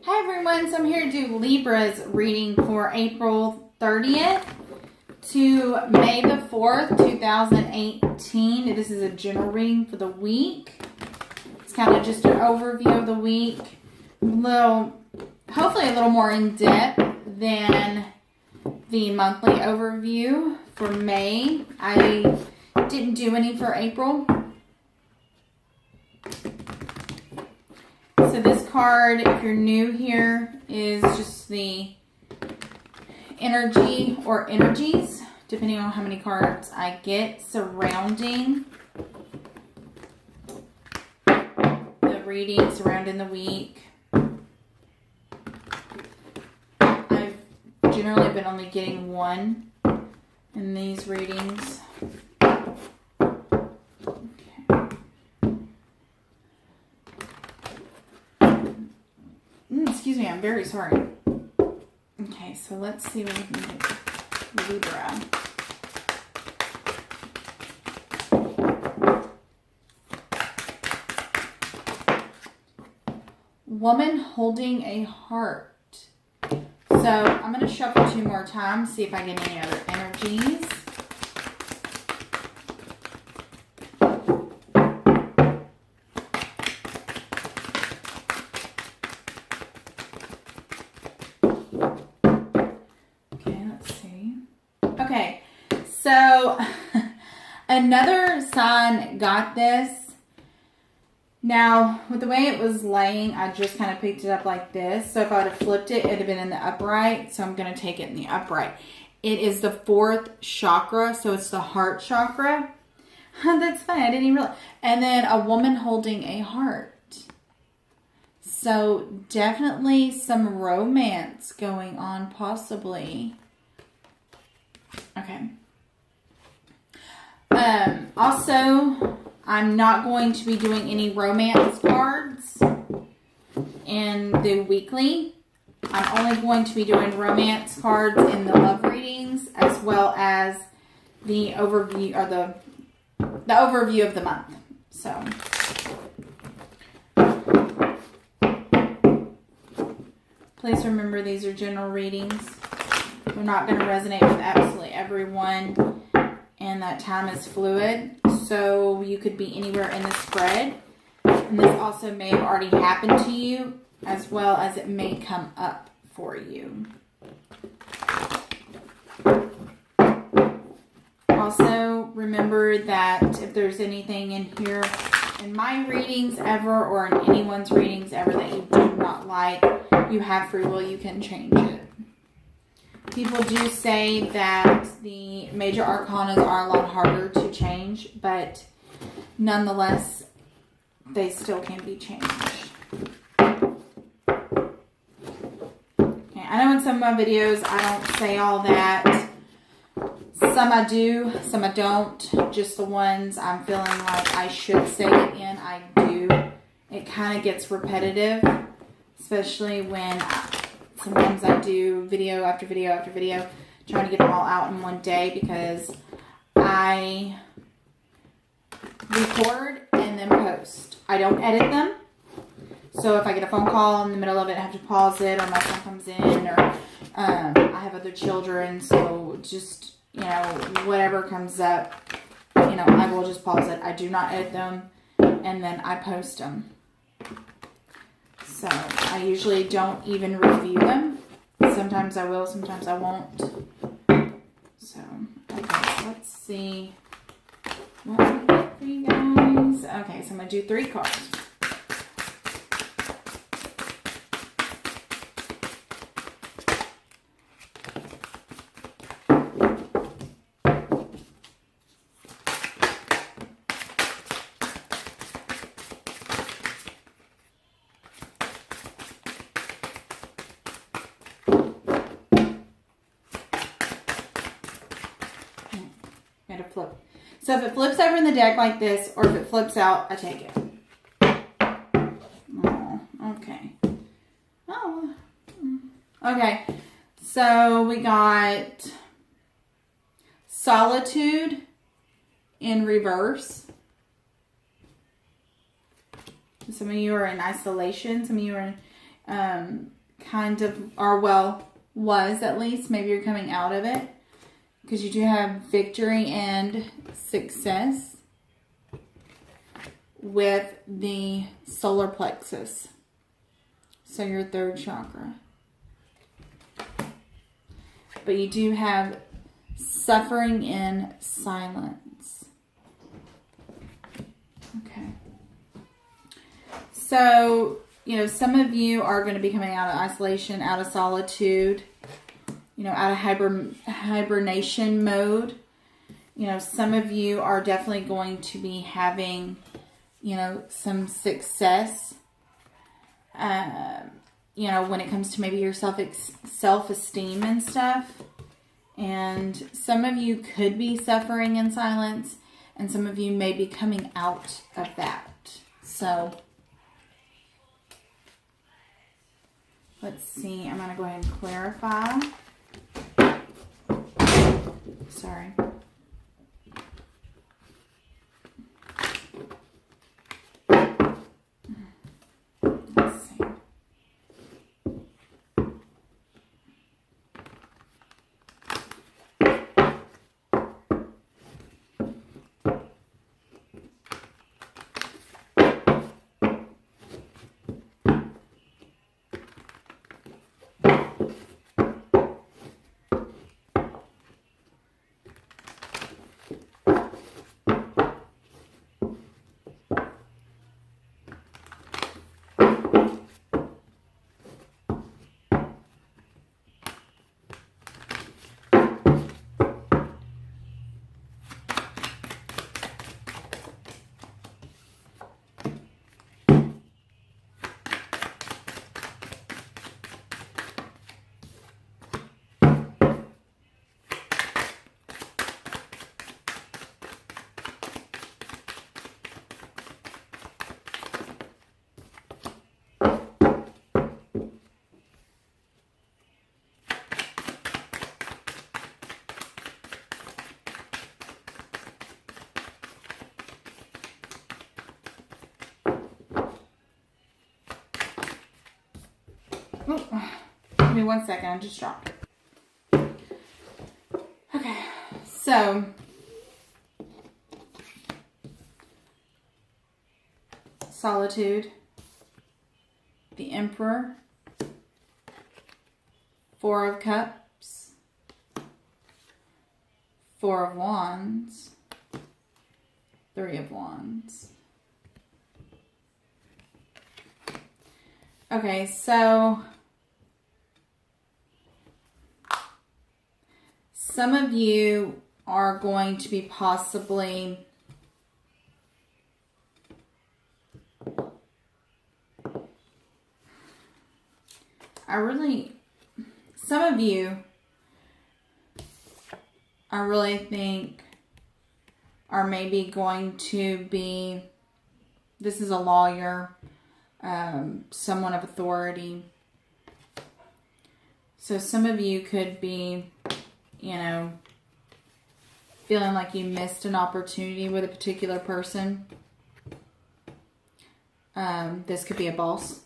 Hi everyone, so I'm here to do Libra's reading for April 30th to May the 4th, 2018. This is a general reading for the week. It's kind of just an overview of the week. Hopefully a little more in depth than the monthly overview for May. I didn't do any for April. So this card, if you're new here, is just the energy or energies, depending on how many cards I get, surrounding the reading, surrounding the week. I've generally been only getting one in these readings. Excuse me, I'm very sorry. Okay, so let's see what we can do. Libra. Woman holding a heart. So I'm going to shuffle two more times, see if I get any other energies. Okay, so another sign got this. Now, with the way it was laying, I just kind of picked it up like this. So if I would have flipped it, it would have been in the upright. So I'm going to take it in the upright. It is the fourth chakra, so it's the heart chakra. That's funny, I didn't even realize. And then a woman holding a heart. So definitely some romance going on, possibly. Okay. Also, I'm not going to be doing any romance cards in the weekly. I'm only going to be doing romance cards in the love readings, as well as the overview or the overview of the month. So, please remember these are general readings. They're not going to resonate with absolutely everyone, and that time is fluid, so you could be anywhere in the spread, and this also may have already happened to you, as well as it may come up for you. Also, remember that if there's anything in here, in my readings ever, or in anyone's readings ever that you do not like, you have free will, you can change it. People do say that the major arcanas are a lot harder to change, but nonetheless, they still can be changed. Okay, I know in some of my videos I don't say all that. Some I do, some I don't. Just the ones I'm feeling like I should say it in, I do. It kind of gets repetitive, especially when sometimes I do video after video after video, trying to get them all out in one day because I record and then post. I don't edit them. So if I get a phone call in the middle of it, I have to pause it, or my son comes in, or I have other children. So just, whatever comes up, I will just pause it. I do not edit them, and then I post them. So I usually don't even review them. Sometimes I will, sometimes I won't. So, okay, let's see what we get for you guys. Okay, so I'm going to do 3 cards. Flip. So if it flips over in the deck like this, or if it flips out, I take it. Oh, okay. Oh, okay. So we got solitude in reverse. Some of you are in isolation. Some of you are kind of, or well, was at least. Maybe you're coming out of it. Because you do have victory and success with the solar plexus. So your third chakra. But you do have suffering in silence. Okay. So, you know, some of you are going to be coming out of isolation, out of solitude, you know, out of hibernation mode. You know, some of you are definitely going to be having, you know, some success, you know, when it comes to maybe your self-esteem and stuff. And some of you could be suffering in silence, and some of you may be coming out of that. So, let's see. I'm going to go ahead and clarify. Sorry. Let's see. Oh, give me 1 second. I just dropped it. Okay. So, solitude, the Emperor, Four of Cups, Four of Wands, Three of Wands. Okay, so some of you are going to be possibly some of you, I really think, are maybe going to be, this is a lawyer, someone of authority. So some of you could be, you know, feeling like you missed an opportunity with a particular person. This could be a boss.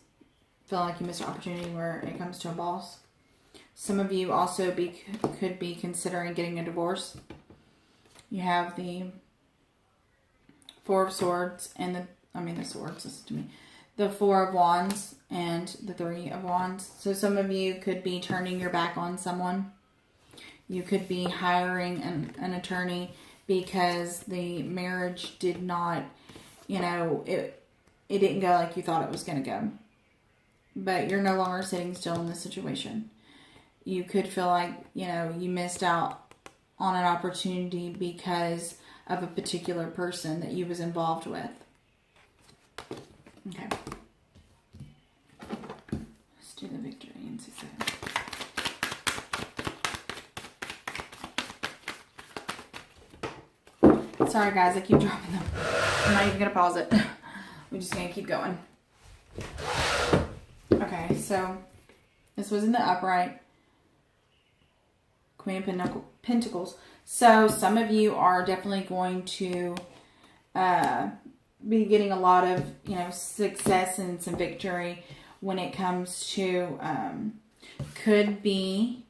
Feeling like you missed an opportunity where it comes to a boss. Some of you also could be considering getting a divorce. You have the Four of Swords and the Swords, listen to me. The Four of Wands and the Three of Wands. So some of you could be turning your back on someone. You could be hiring an attorney because the marriage did not, you know, it didn't go like you thought it was going to go. But you're no longer sitting still in this situation. You could feel like, you know, you missed out on an opportunity because of a particular person that you was involved with. Okay. Let's do the victory and success. Sorry guys, I keep dropping them. I'm not even going to pause it. We're just going to keep going. Okay, so this was in the upright. Queen of Pentacles. So some of you are definitely going to be getting a lot of, you know, success and some victory when it comes to, could be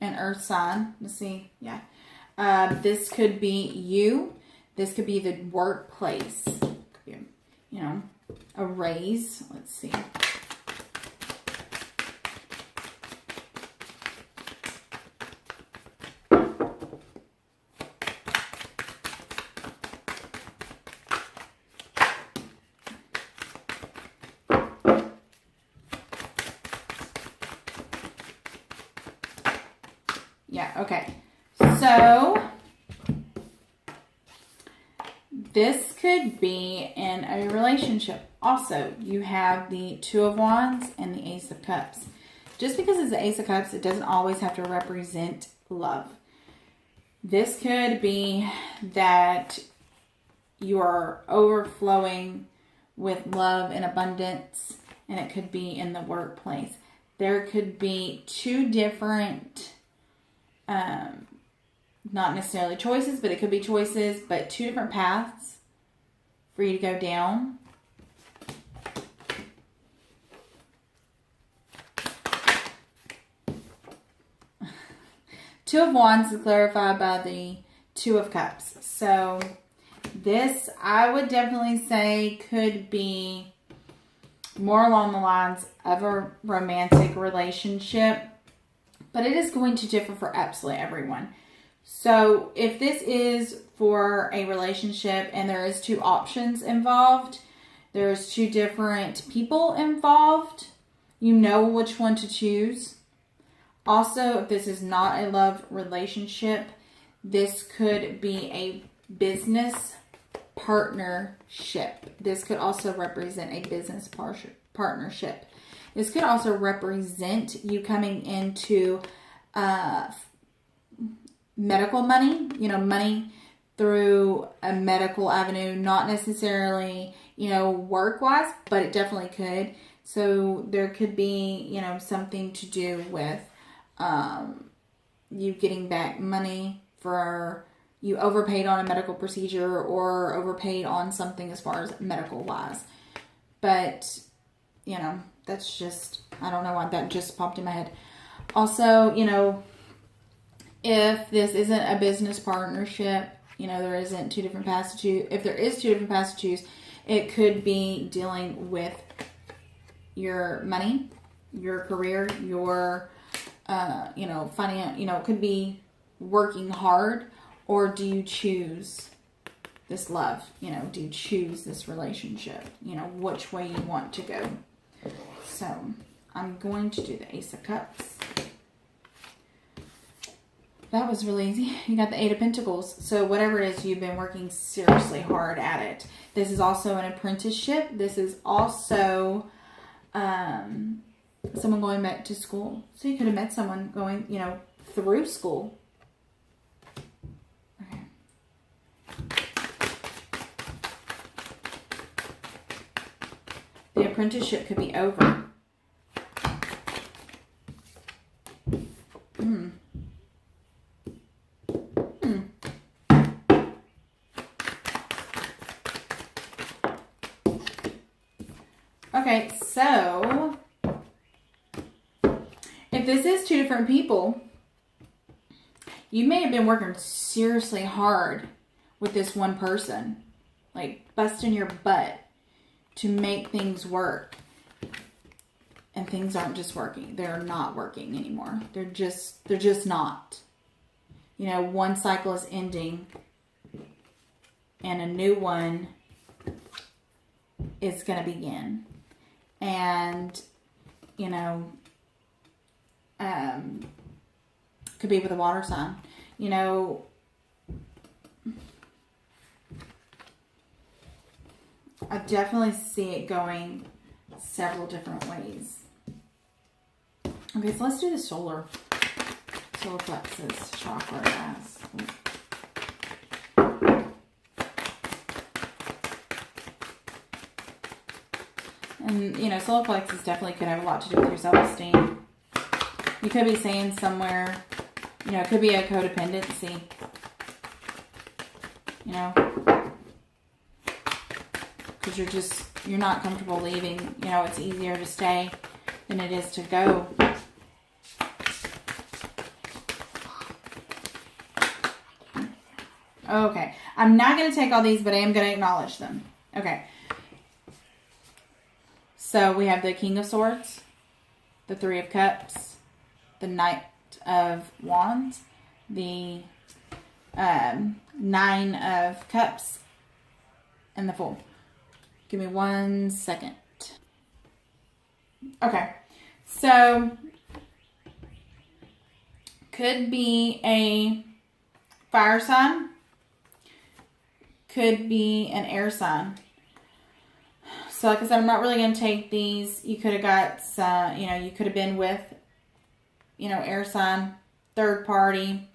an earth sign. Let's see. Yeah. This could be you. This could be the workplace. Could be, you know, a raise. Let's see. Yeah, okay. So, this could be in a relationship. Also, you have the Two of Wands and the Ace of Cups. Just because it's the Ace of Cups, it doesn't always have to represent love. This could be that you are overflowing with love and abundance, and it could be in the workplace. There could be two different not necessarily choices, but it could be choices, but two different paths for you to go down. Two of Wands is clarified by the Two of Cups. So this, I would definitely say, could be more along the lines of a romantic relationship, but it is going to differ for absolutely everyone. So if this is for a relationship and there is two options involved, there's two different people involved, you know which one to choose. Also, if this is not a love relationship, this could be a business partnership. This could also represent a business partnership. This could also represent you coming into medical money, you know, money through a medical avenue, not necessarily, you know, work-wise, but it definitely could. So there could be, you know, something to do with you getting back money for you overpaid on a medical procedure or overpaid on something as far as medical-wise. But, you know, that's just, I don't know why that just popped in my head. Also, you know, if this isn't a business partnership, you know, there isn't two different paths to choose. If there is two different paths to choose, it could be dealing with your money, your career, your, you know, finance, you know, it could be working hard, or do you choose this love? You know, do you choose this relationship? You know, which way you want to go. So, I'm going to do the Ace of Cups. That was really easy. You got the Eight of Pentacles. So whatever it is, you've been working seriously hard at it. This is also an apprenticeship. This is also someone going back to school. So you could have met someone going, you know, through school. Okay. The apprenticeship could be over. Okay, so if this is two different people, you may have been working seriously hard with this one person, like busting your butt to make things work, and things aren't just working. They're not working anymore. They're just not. You know, one cycle is ending and a new one is going to begin. And, you know, could be with a water sign. You know, I definitely see it going several different ways. Okay, so let's do the solar plexus chakra as. And, you know, solar plexus definitely could have a lot to do with your self-esteem. You could be saying somewhere, you know, it could be a codependency. You know, because because you're not comfortable leaving. You know, it's easier to stay than it is to go. Okay, I'm not going to take all these, but I am going to acknowledge them. Okay. So we have the King of Swords, the Three of Cups, the Knight of Wands, the Nine of Cups, and the Fool. Give me 1 second. Okay. So, could be a fire sign. Could be an air sign. So, like I said, I'm not really going to take these. You could have got some, you know, you could have been with, you know, air sign, third party.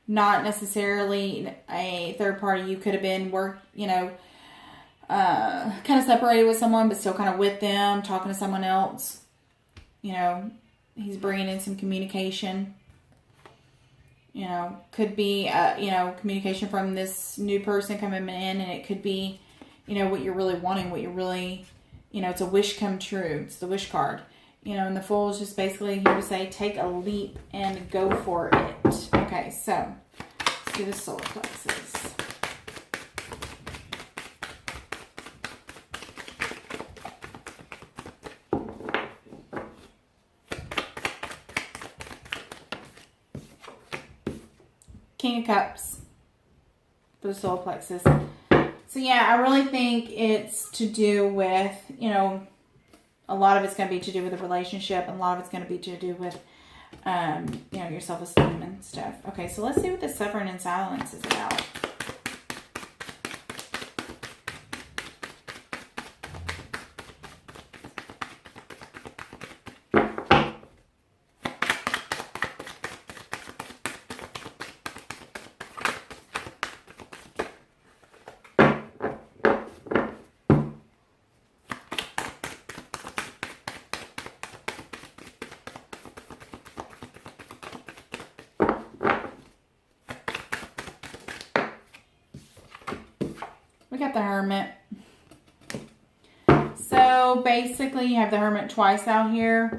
Not necessarily a third party. You could have been kind of separated with someone, but still kind of with them, talking to someone else. You know, he's bringing in some communication. You know, could be, communication from this new person coming in, and it could be, you know, what you're really wanting, what you're really, you know, it's a wish come true. It's the wish card. You know, and the Fool is just basically here to say, take a leap and go for it. Okay, so let's do the solar plexus. King of Cups for the solar plexus. So yeah, I really think it's to do with, you know, a lot of it's going to be to do with a relationship, and a lot of it's going to be to do with, you know, your self-esteem and stuff. Okay, so let's see what the suffering in silence is about. We got the Hermit. So basically you have the Hermit twice out here.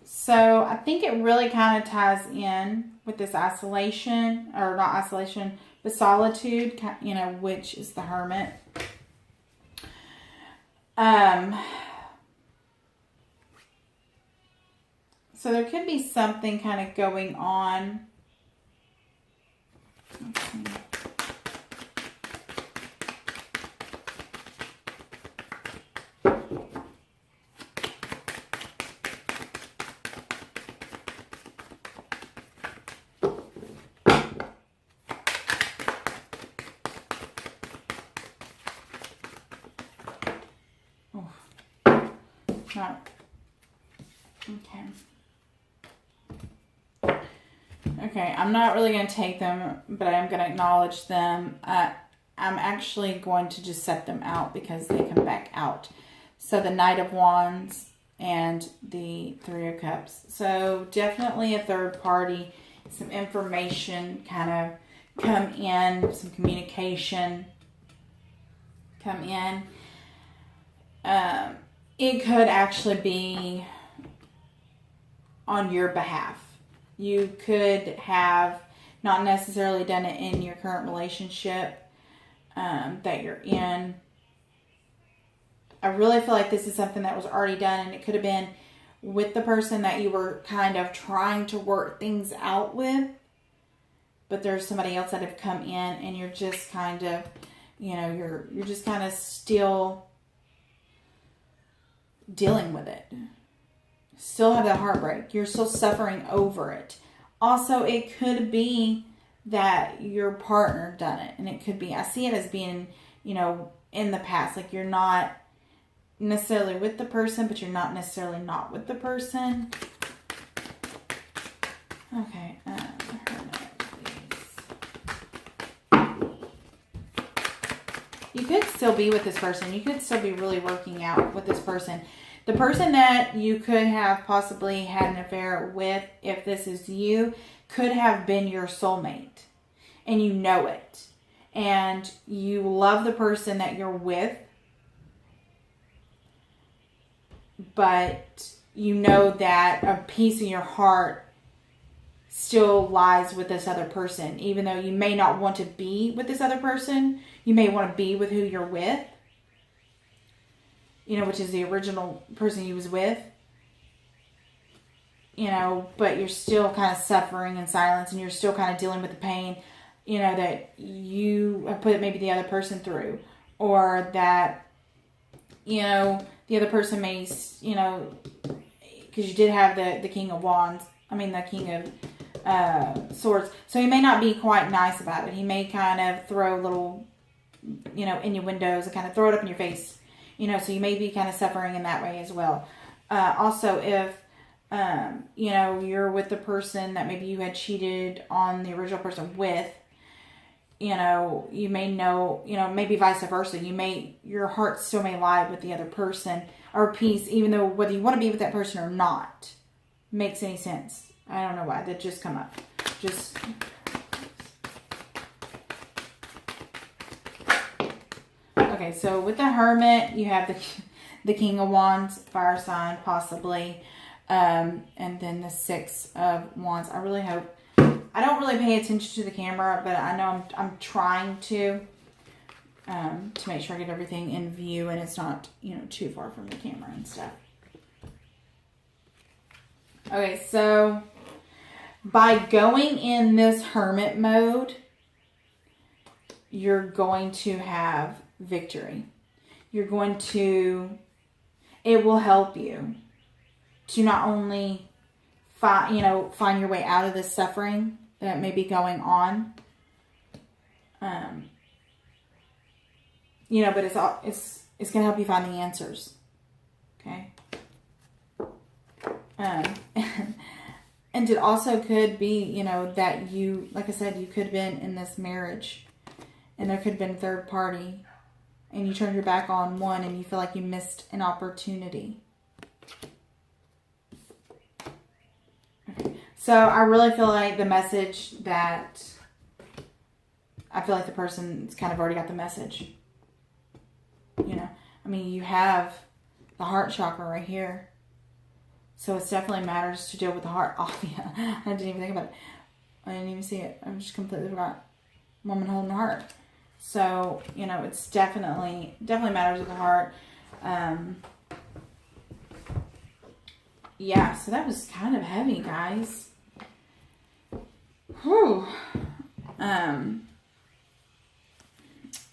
So I think it really kind of ties in with this isolation, or not isolation, but solitude, you know, which is the Hermit. So there could be something kind of going on. Let's see. Not okay. Okay, I'm not really going to take them, but I am going to acknowledge them. I'm actually going to just set them out because they come back out. So the Knight of Wands and the Three of Cups. So definitely a third party, some information kind of come in, some communication come in. It could actually be on your behalf. You could have not necessarily done it in your current relationship that you're in. I really feel like this is something that was already done, and it could have been with the person that you were kind of trying to work things out with, but there's somebody else that have come in, and you're just kind of, you know, you're just kind of still dealing with it. Still have that heartbreak. You're still suffering over it. Also, it could be that your partner done it, and it could be, I see it as being, you know, in the past. Like you're not necessarily with the person, but you're not necessarily not with the person. Okay, you could still be with this person. You could still be really working out with this person. The person that you could have possibly had an affair with, if this is you, could have been your soulmate. And you know it. and you love the person that you're with, but you know that a piece of your heart still lies with this other person. Even though you may not want to be with this other person, you may want to be with who you're with, you know, which is the original person you was with, you know, but you're still kind of suffering in silence, and you're still kind of dealing with the pain, you know, that you have put maybe the other person through, or that, you know, the other person may, you know, because you did have the King of Wands, the King of Swords, so he may not be quite nice about it. He may kind of throw little, you know, innuendos and kind of throw it up in your face, you know, so you may be kind of suffering in that way as well. Also, if you know, you're with the person that maybe you had cheated on the original person with, you know, you may know, you know, maybe vice versa. Your heart still may lie with the other person or piece, even though whether you want to be with that person or not makes any sense. I don't know why. That just come up. Just... Okay, so with the Hermit, you have the King of Wands, fire sign, possibly. And then the Six of Wands. I really hope... I don't really pay attention to the camera, but I know I'm trying to make sure I get everything in view and it's not, you know, too far from the camera and stuff. Okay, so by going in this Hermit mode, you're going to have victory. You're going to... It will help you to not only find your way out of this suffering that may be going on, you know, but it's going to help you find the answers. Okay. And it also could be, you know, that you, like I said, you could have been in this marriage and there could have been a third party and you turned your back on one and you feel like you missed an opportunity. Okay. So I really feel like the message that, I feel like the person's kind of already got the message. You know, I mean, you have the heart chakra right here. So it definitely matters to deal with the heart. Oh, yeah. I didn't even think about it. I didn't even see it. I just completely forgot. Woman holding the heart. So, you know, it's definitely matters with the heart. Yeah, so that was kind of heavy, guys. Whew.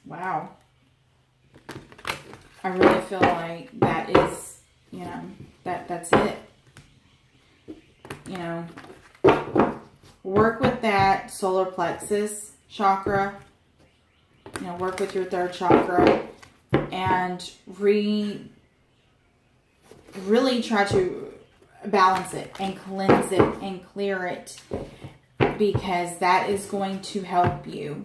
Wow. I really feel like that is, you know, that's it. You know, work with that solar plexus chakra. You know, work with your third chakra and really try to balance it and cleanse it and clear it, because that is going to help you.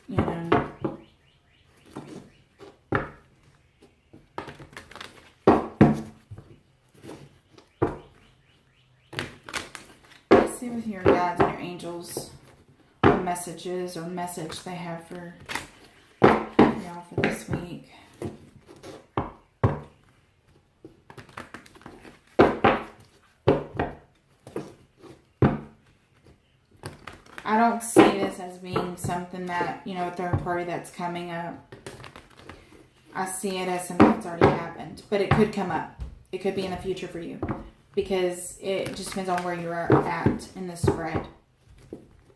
You know. Let's see with your guides and your angels, what messages or message they have for y'all for this week. I don't see this as being something that, you know, a third party that's coming up. I see it as something that's already happened. But it could come up. It could be in the future for you. Because it just depends on where you're at in this spread.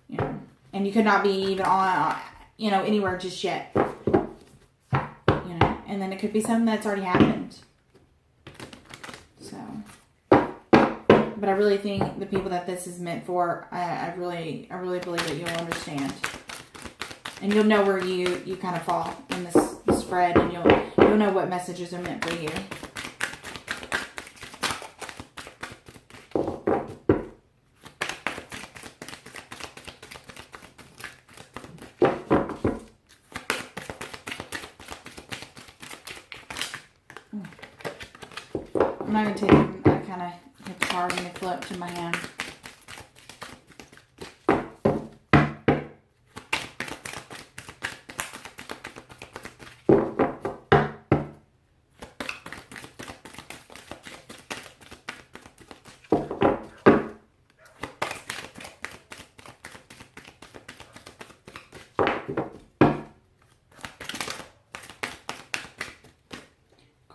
You know. And you could not be even on, you know, anywhere just yet. You know. And then it could be something that's already happened. So... But I really think the people that this is meant for, I really believe that you'll understand. And you'll know where you kind of fall in this spread, and you'll know what messages are meant for you. I'm not going to take them, I kind of hit the card and they float to my hand.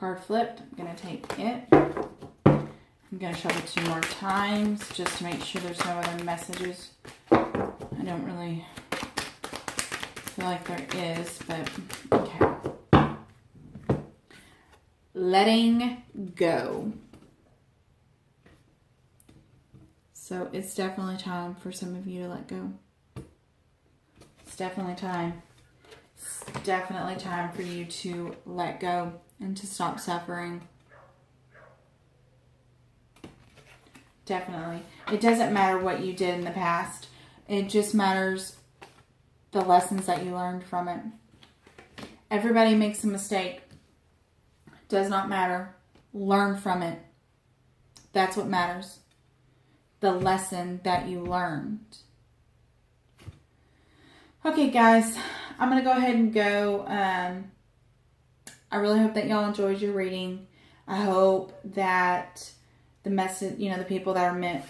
card flipped. I'm going to take it. I'm going to shuffle 2 more times just to make sure there's no other messages. I don't really feel like there is, but okay. Letting go. So it's definitely time for some of you to let go. It's definitely time. It's definitely time for you to let go and to stop suffering. Definitely. It doesn't matter what you did in the past. It just matters the lessons that you learned from it. Everybody makes a mistake. Does not matter. Learn from it. That's what matters. The lesson that you learned. Okay, guys. I'm going to go ahead and go. I really hope that y'all enjoyed your reading. I hope that the message, the people that are meant,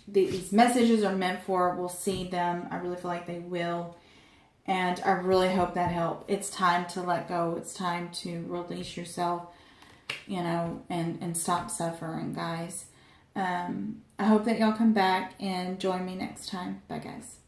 these messages are meant for, will see them. I really feel like they will. And I really hope that helped. It's time to let go. It's time to release yourself, and stop suffering, guys. I hope that y'all come back and join me next time. Bye, guys.